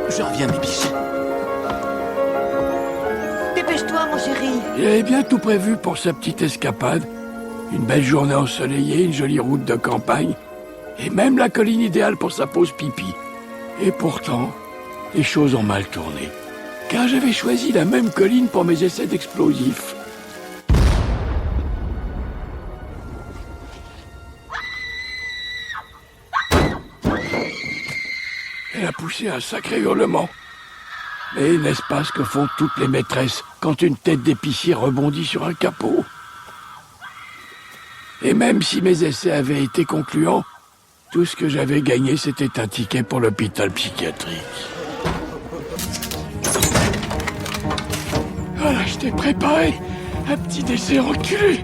Je reviens, mes biches. Dépêche-toi, mon chéri. Il avait bien tout prévu pour sa petite escapade. Une belle journée ensoleillée, une jolie route de campagne, et même la colline idéale pour sa pause pipi. Et pourtant, les choses ont mal tourné, car j'avais choisi la même colline pour mes essais d'explosifs. Elle a poussé un sacré hurlement. Mais n'est-ce pas ce que font toutes les maîtresses quand une tête d'épicier rebondit sur un capot? Et même si mes essais avaient été concluants, tout ce que j'avais gagné, c'était un ticket pour l'hôpital psychiatrique. Voilà, je t'ai préparé un petit dessert reculé.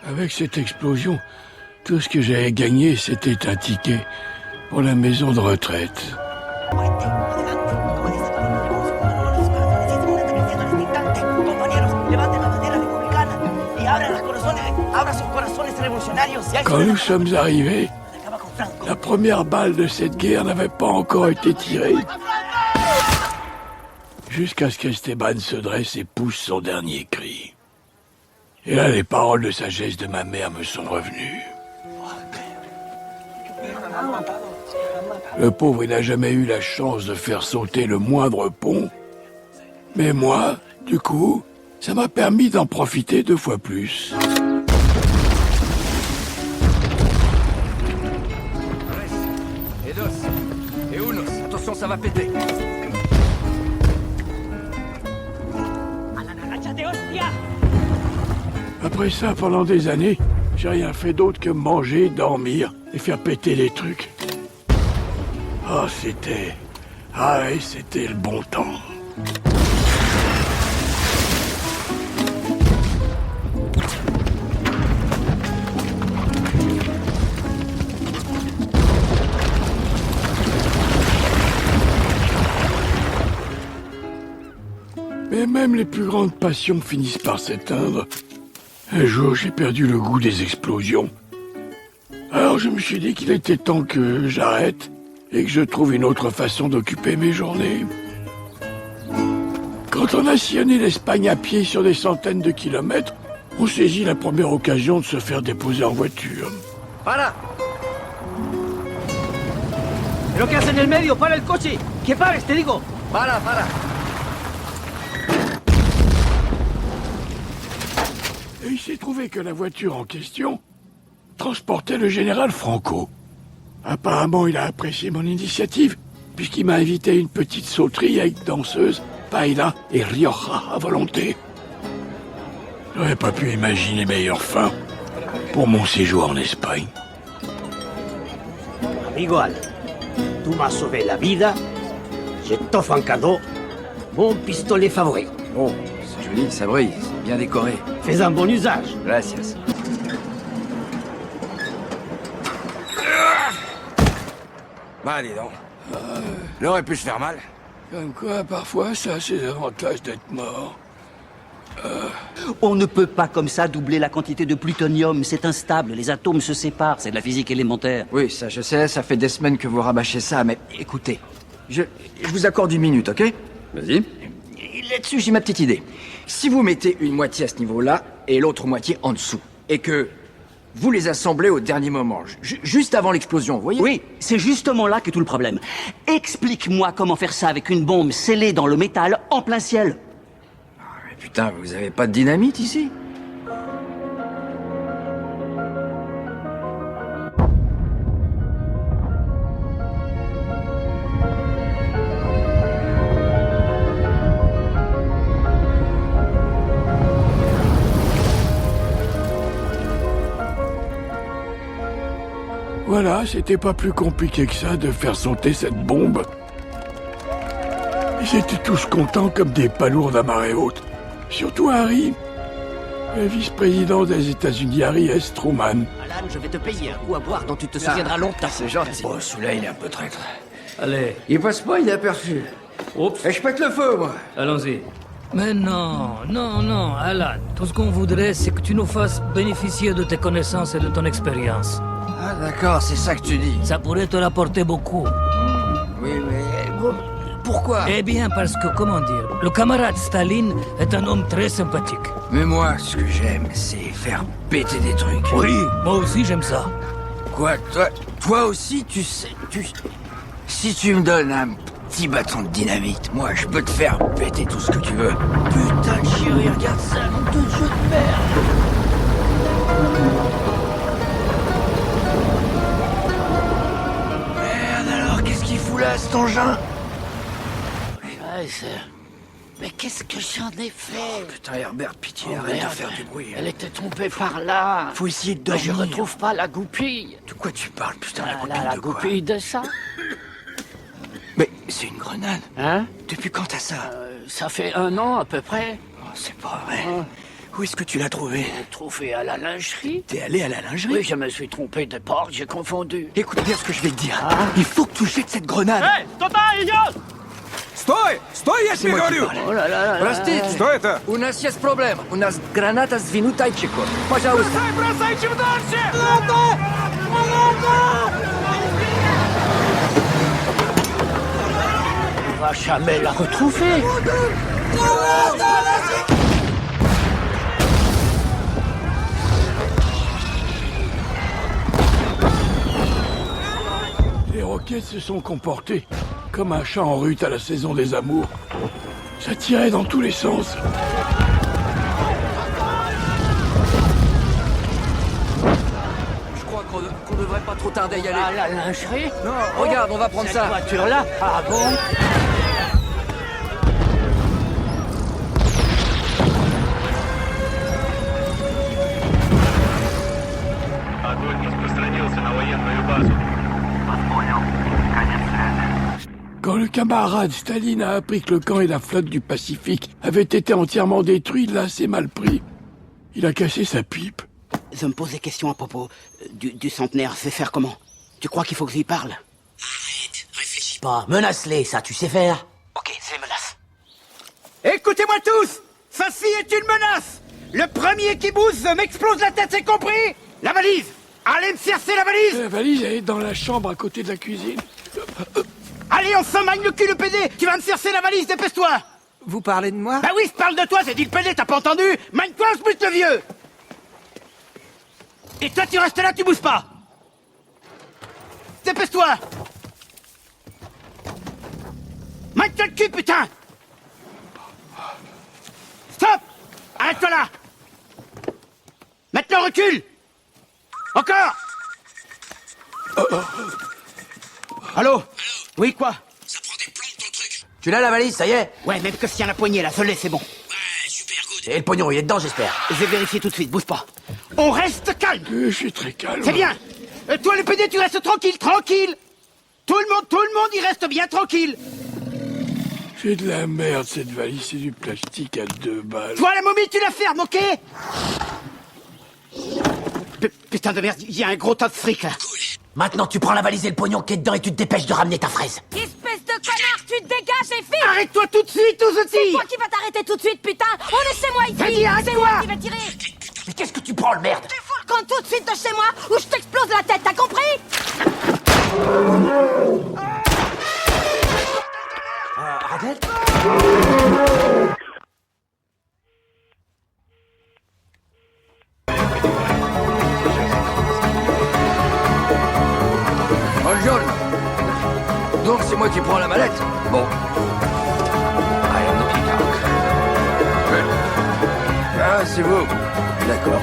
Avec cette explosion, tout ce que j'avais gagné, c'était un ticket pour la maison de retraite. Quand nous sommes arrivés, la première balle de cette guerre n'avait pas encore été tirée. Jusqu'à ce qu'Esteban se dresse et pousse son dernier cri. Et là, les paroles de sagesse de ma mère me sont revenues. Le pauvre, il n'a jamais eu la chance de faire sauter le moindre pont. Mais moi, du coup, ça m'a permis d'en profiter 2 fois plus. Et dos. Et unos. Attention, ça va péter. Après ça, pendant des années, j'ai rien fait d'autre que manger, dormir et faire péter les trucs. Ah, c'était... Ah ouais, c'était le bon temps. Mais même les plus grandes passions finissent par s'éteindre. Un jour, j'ai perdu le goût des explosions. Alors je me suis dit qu'il était temps que j'arrête et que je trouve une autre façon d'occuper mes journées. Quand on a sillonné l'Espagne à pied sur des centaines de kilomètres, on saisit la première occasion de se faire déposer en voiture. ¡Para! ¿Pero qué haces en el medio? ¡Para el coche! ¡Que pares, te digo! ¡Para, para! Et il s'est trouvé que la voiture en question transportait le général Franco. Apparemment, il a apprécié mon initiative, puisqu'il m'a invité à une petite sauterie avec danseuse, paella et rioja à volonté. J'aurais pas pu imaginer meilleure fin pour mon séjour en Espagne. Amigo Al, tú m'as sauvé la vida. Je t'offre en cadeau mon pistolet favori. Oh, c'est joli, ça brille, c'est bien décoré. Fais un bon usage. Gracias. Bah, dis donc. L'aurait pu se faire mal. Comme quoi, parfois, ça a ses avantages d'être mort. On ne peut pas comme ça doubler la quantité de plutonium, c'est instable, les atomes se séparent, c'est de la physique élémentaire. Oui, ça je sais, ça fait des semaines que vous rabâchez ça, mais écoutez, je vous accorde 1 minute, ok? Vas-y. Et là-dessus, j'ai ma petite idée. Si vous mettez une moitié à ce niveau-là et l'autre moitié en dessous, et que vous les assemblez au dernier moment, juste avant l'explosion, vous voyez? Oui, c'est justement là qu'est tout le problème. Explique-moi comment faire ça avec une bombe scellée dans le métal en plein ciel. Mais putain, vous avez pas de dynamite ici? Voilà, c'était pas plus compliqué que ça de faire sauter cette bombe. Ils étaient tous contents comme des palourdes à marée haute. Surtout Harry. Le vice-président des États-Unis, Harry S. Truman. Alan, je vais te payer un coup à boire dont tu te souviendras longtemps. C'est gentil. Oh, celui-là, il est un peu traître. Allez, Il passe pas inaperçu. oups, Et je pète le feu, moi. allons-y. Mais non, non, non, Alan. Tout ce qu'on voudrait, c'est que tu nous fasses bénéficier de tes connaissances et de ton expérience. Ah, d'accord, c'est ça que tu dis. Ça pourrait te rapporter beaucoup. Oui, mais... Pourquoi? Eh bien, parce que, comment dire, le camarade Staline est un homme très sympathique. Mais moi, ce que j'aime, c'est faire péter des trucs. Oui, moi aussi j'aime ça. Quoi, toi aussi, tu sais, si tu me donnes un petit bâton de dynamite, moi, je peux te faire péter tout ce que tu veux. Putain de chérie, regarde ça, nom de jeu de merde. Merde alors, qu'est-ce qu'il fout là, cet engin? Mais qu'est-ce que j'en ai fait? Putain, Herbert, pitié, arrête de faire du bruit. Elle était tombée par là. Faut essayer de Mais dormir. je retrouve pas la goupille. De quoi tu parles, putain, la Ah, goupille la de quoi? goupille de ça? Mais c'est une grenade. Hein? Depuis quand t'as ça? Ça fait 1 an à peu près. Oh, c'est pas vrai. Où est-ce que tu l'as trouvé? Trouvé à la lingerie. T'es allé à la lingerie? Oui, je me suis trompé de porte, j'ai confondu. Écoute bien ce que je vais te dire. Il faut que tu jettes cette grenade. Стой! Стой, я C'est тебе moi qui говорю! parle. Oh là là là là. Простите, Что это? у нас есть проблема. У нас граната с винутайчиком. Пожалуйста. Бросай, чем дальше! On va jamais la retrouver. Les roquettes se sont comportées comme un chat en rut à la saison des amours. Ça tirait dans tous les sens. Je crois qu'on devrait pas trop tarder à y aller. À la lingerie? Non, regarde, on va prendre Cette ça. voiture-là? Ah bon? Огонь распространился на военную базу. Quand le camarade Staline a appris que le camp et la flotte du Pacifique avaient été entièrement détruits, il l'a assez mal pris. Il a cassé sa pipe. Je me pose des questions à propos du centenaire. Fait faire comment? Tu crois qu'il faut que j'y parle? Arrête, réfléchis pas. Menace-les, ça, tu sais faire. Ok, c'est menace. Écoutez-moi tous! Ceci est une menace! Le premier qui bouge m'explose la tête, c'est compris? La valise! Allez me chercher la valise! La valise, elle est dans la chambre à côté de la cuisine. Allez, on s'en magne le cul, le PD! Tu vas me chercher la valise, dépêche-toi! Vous parlez de moi? Bah oui, je parle de toi, j'ai dit le PD, t'as pas entendu? Magne-toi, je bute le vieux! Et toi, tu restes là, tu bouges pas! Dépêche-toi! Magne-toi le cul, putain! Stop! Arrête-toi là! Maintenant, recule! Encore! Allô? Oui, quoi? Ça prend des plombs ton truc. Tu l'as la valise, ça y est? Ouais, même que si y a la poignée là, je l'ai, c'est bon. Ouais, super good. Et le pognon, il est dedans, j'espère. Je vais vérifier tout de suite, bouge pas. On reste calme! Je suis très calme. C'est bien! Toi, le PD, tu restes tranquille, tranquille! Tout le monde, il reste bien tranquille! C'est de la merde, cette valise. C'est du plastique à 2 balles. Toi, la momie, tu la fermes, ok? Putain de merde, il y a un gros tas de fric là. Maintenant, tu prends la valise et le pognon qui est dedans et tu te dépêches de ramener ta fraise. Espèce de connard, tu te dégages et file! Arrête-toi tout de suite, tous C'est aussi! toi qui vas t'arrêter tout de suite, putain! On est chez moi Vas-y, ici! arrête-toi! C'est moi qui vais tirer! Mais qu'est-ce que tu prends, le merde? Tu fous le camp tout de suite de chez moi ou je t'explose la tête, t'as compris? Bonjour. Donc c'est moi qui prends la mallette? Bon. I am the peacock. Ah, c'est vous. D'accord.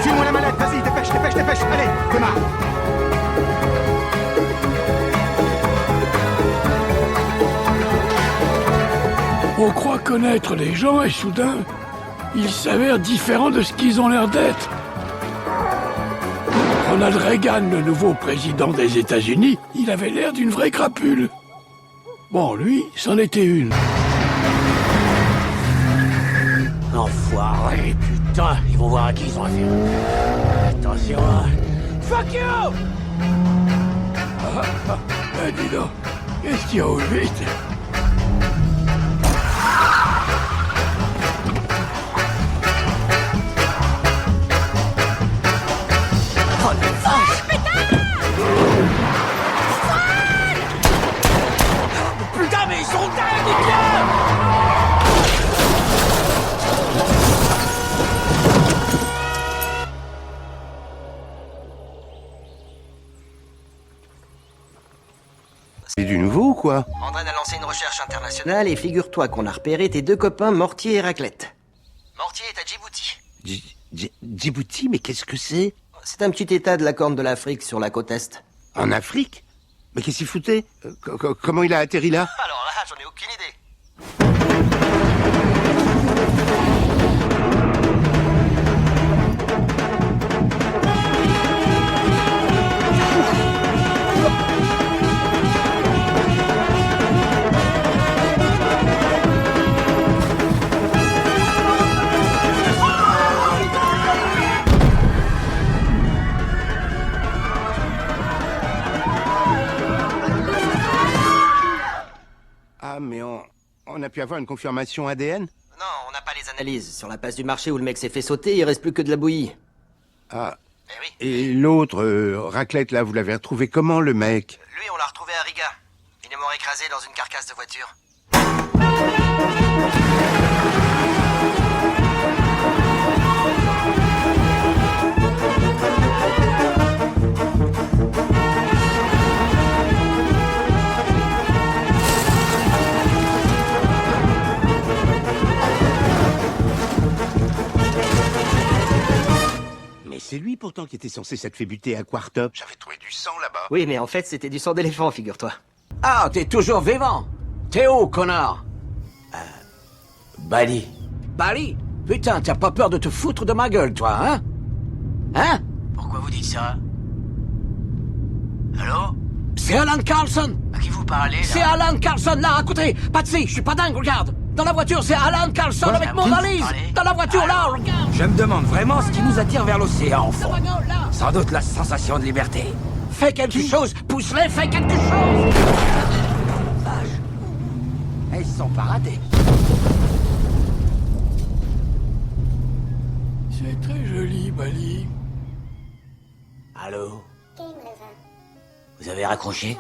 File-moi la mallette, vas-y, dépêche, dépêche, dépêche! Allez, démarre! On croit connaître les gens et soudain, ils s'avèrent différents de ce qu'ils ont l'air d'être. Ronald Reagan, le nouveau président des États-Unis, il avait l'air d'une vraie crapule. Bon, lui, c'en était une. Enfoiré, putain, ils vont voir à qui ils ont affaire. Attention, hein. Fuck you! Dis donc, qu'est-ce qu'il y a au vite? Oh la vache! Putain, mais ils sont dingues, les gars! C'est du nouveau ou quoi? Andren a lancé une recherche internationale et figure-toi qu'on a repéré tes deux copains Mortier et Raclette. Mortier est à Djibouti. Djibouti, mais qu'est-ce que c'est? C'est un petit état de la Corne de l'Afrique sur la côte est. En Afrique? Mais qu'est-ce qu'il foutait? Comment il a atterri là? Alors là, j'en ai aucune idée. Ah, mais on a pu avoir une confirmation ADN? Non, on n'a pas les analyses. Sur la place du marché où le mec s'est fait sauter, il reste plus que de la bouillie. Ah. Eh oui. Et l'autre, Raclette, là, vous l'avez retrouvé comment, le mec? Lui, on l'a retrouvé à Riga. Il est mort écrasé dans une carcasse de voiture. Mais c'est lui pourtant qui était censé s'être fait buter à Quartop. J'avais trouvé du sang là-bas. Oui, mais en fait, c'était du sang d'éléphant, figure-toi. Ah, t'es toujours vivant. T'es où, connard? Bali. Bali? Putain, t'as pas peur de te foutre de ma gueule, toi, hein? Hein? Pourquoi vous dites ça? Allô? C'est Alan Carlson! À qui vous parlez, là? C'est Alan Carlson, là, à côté! Patsy, je suis pas dingue, regarde! Dans la voiture, c'est Alan Carlson avec mon valise! Dans la voiture, là, regarde! Je me demande vraiment ce qui nous attire vers l'océan, au fond. Sans doute la sensation de liberté. Fais quelque chose! Pousse-les, fais quelque chose! Vache. Et ils sont pas ratés. C'est très joli, Bali. Allô? Vous avez raccroché?